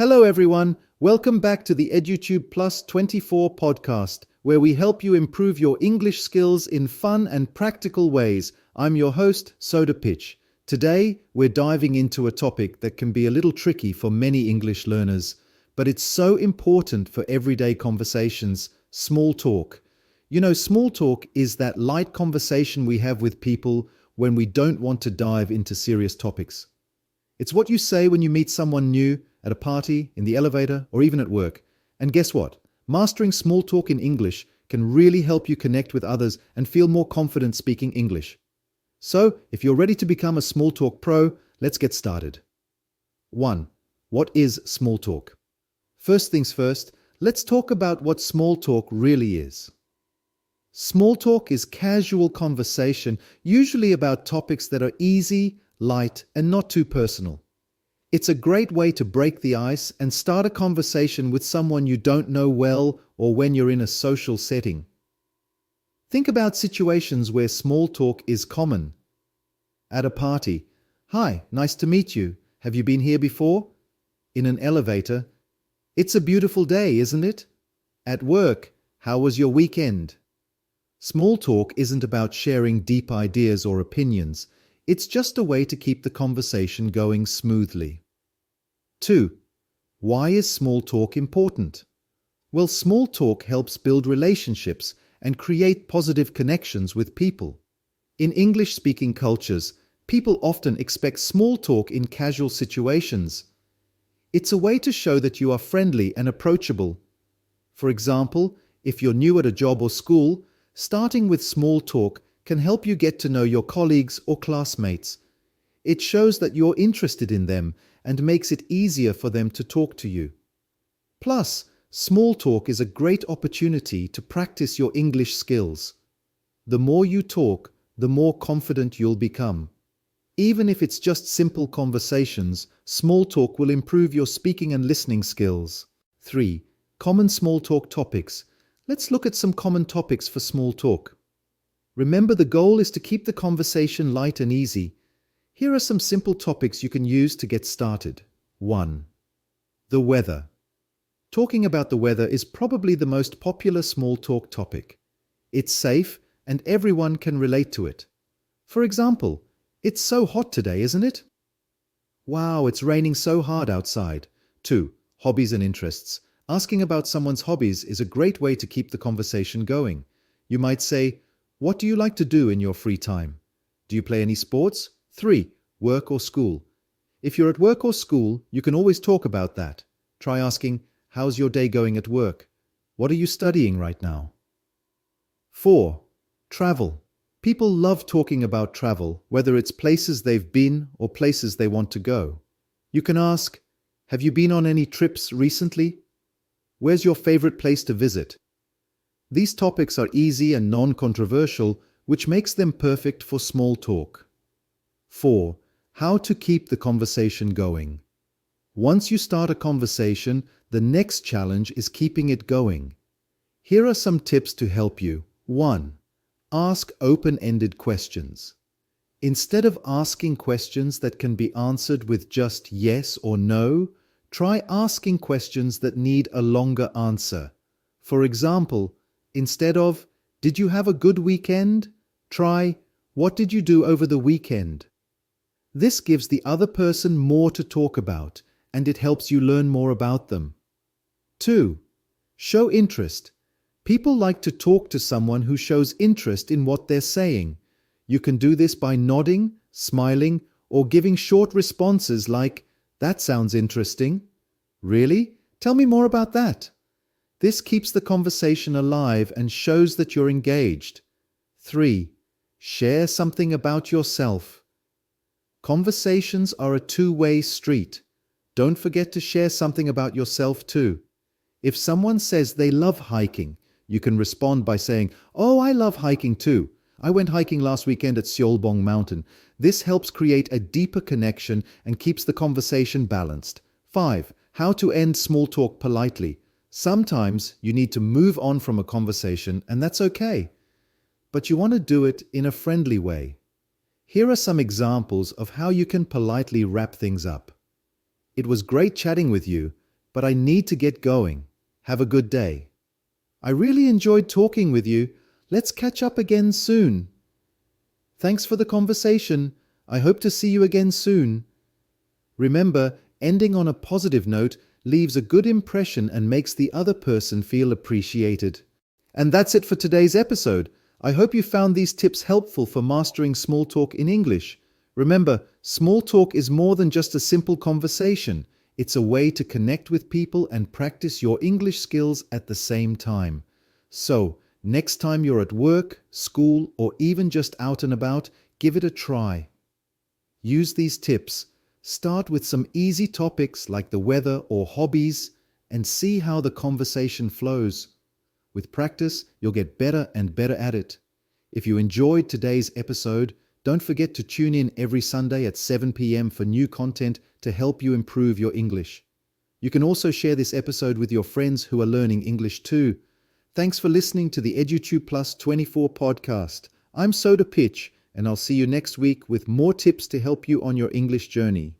Hello everyone, welcome back to the EduTube Plus 24 podcast, where we help you improve your English skills in fun and practical ways. I'm your host, Soda Pitch. Today, we're diving into a topic that can be a little tricky for many English learners, but it's so important for everyday conversations: small talk. You know, small talk is that light conversation we have with people when we don't want to dive into serious topics. It's what you say when you meet someone new, at a party, in the elevator, or even at work. And guess what? Mastering small talk in English can really help you connect with others and feel more confident speaking English. So, if you're ready to become a small talk pro, let's get started. 1. What is small talk? First things first, let's talk about what small talk really is. Small talk is casual conversation, usually about topics that are easy, light, and not too personal. It's a great way to break the ice and start a conversation with someone you don't know well or when you're in a social setting. Think about situations where small talk is common. At a party, "Hi, nice to meet you. Have you been here before?" In an elevator, "It's a beautiful day, isn't it?" At work, "How was your weekend?" Small talk isn't about sharing deep ideas or opinions. It's just a way to keep the conversation going smoothly. 2. Why is small talk important? Well, small talk helps build relationships and create positive connections with people. In English-speaking cultures, people often expect small talk in casual situations. It's a way to show that you are friendly and approachable. For example, if you're new at a job or school, starting with small talk can help you get to know your colleagues or classmates. It shows that you're interested in them and makes it easier for them to talk to you. Plus, small talk is a great opportunity to practice your English skills. The more you talk, the more confident you'll become. Even if it's just simple conversations, small talk will improve your speaking and listening skills. 3. Common small talk topics. Let's look at some common topics for small talk. Remember, the goal is to keep the conversation light and easy. Here are some simple topics you can use to get started. 1. The weather. Talking about the weather is probably the most popular small talk topic. It's safe and everyone can relate to it. For example, "It's so hot today, isn't it?" "Wow, it's raining so hard outside." 2. Hobbies and interests. Asking about someone's hobbies is a great way to keep the conversation going. You might say, "What do you like to do in your free time? Do you play any sports?" 3. Work or school. If you're at work or school, you can always talk about that. Try asking, "How's your day going at work? What are you studying right now?" 4. Travel. People love talking about travel, whether it's places they've been or places they want to go. You can ask, "Have you been on any trips recently? Where's your favorite place to visit?" These topics are easy and non-controversial, which makes them perfect for small talk. 4. How to keep the conversation going. Once you start a conversation, the next challenge is keeping it going. Here are some tips to help you. 1. Ask open-ended questions. Instead of asking questions that can be answered with just yes or no, try asking questions that need a longer answer. For example, instead of, "Did you have a good weekend?" try, "What did you do over the weekend?" This gives the other person more to talk about, and it helps you learn more about them. 2. Show interest. People like to talk to someone who shows interest in what they're saying. You can do this by nodding, smiling, or giving short responses like, "That sounds interesting." "Really? Tell me more about that." This keeps the conversation alive and shows that you're engaged. 3. Share something about yourself. Conversations are a two-way street. Don't forget to share something about yourself too. If someone says they love hiking, you can respond by saying, "Oh, I love hiking too. I went hiking last weekend at Seolbong Mountain." This helps create a deeper connection and keeps the conversation balanced. 5. How to end small talk politely. Sometimes you need to move on from a conversation, and that's okay. But you want to do it in a friendly way. Here are some examples of how you can politely wrap things up. "It was great chatting with you. but I need to get going. Have a good day. I really enjoyed talking with you. Let's catch up again soon. Thanks for the conversation. I hope to see you again soon. Remember, ending on a positive note leaves a good impression and makes the other person feel appreciated. And that's it for today's episode. I hope you found these tips helpful for mastering small talk in English. Remember, small talk is more than just a simple conversation. It's a way to connect with people and practice your English skills at the same time. So, next time you're at work, school, or even just out and about, give it a try. Use these tips. Start with some easy topics like the weather or hobbies and see how the conversation flows. With practice, you'll get better and better at it. If you enjoyed today's episode, don't forget to tune in every Sunday at 7 p.m. for new content to help you improve your English. You can also share this episode with your friends who are learning English too. Thanks for listening to the EduTube Plus 24 podcast. I'm Soda Pitch, and I'll see you next week with more tips to help you on your English journey.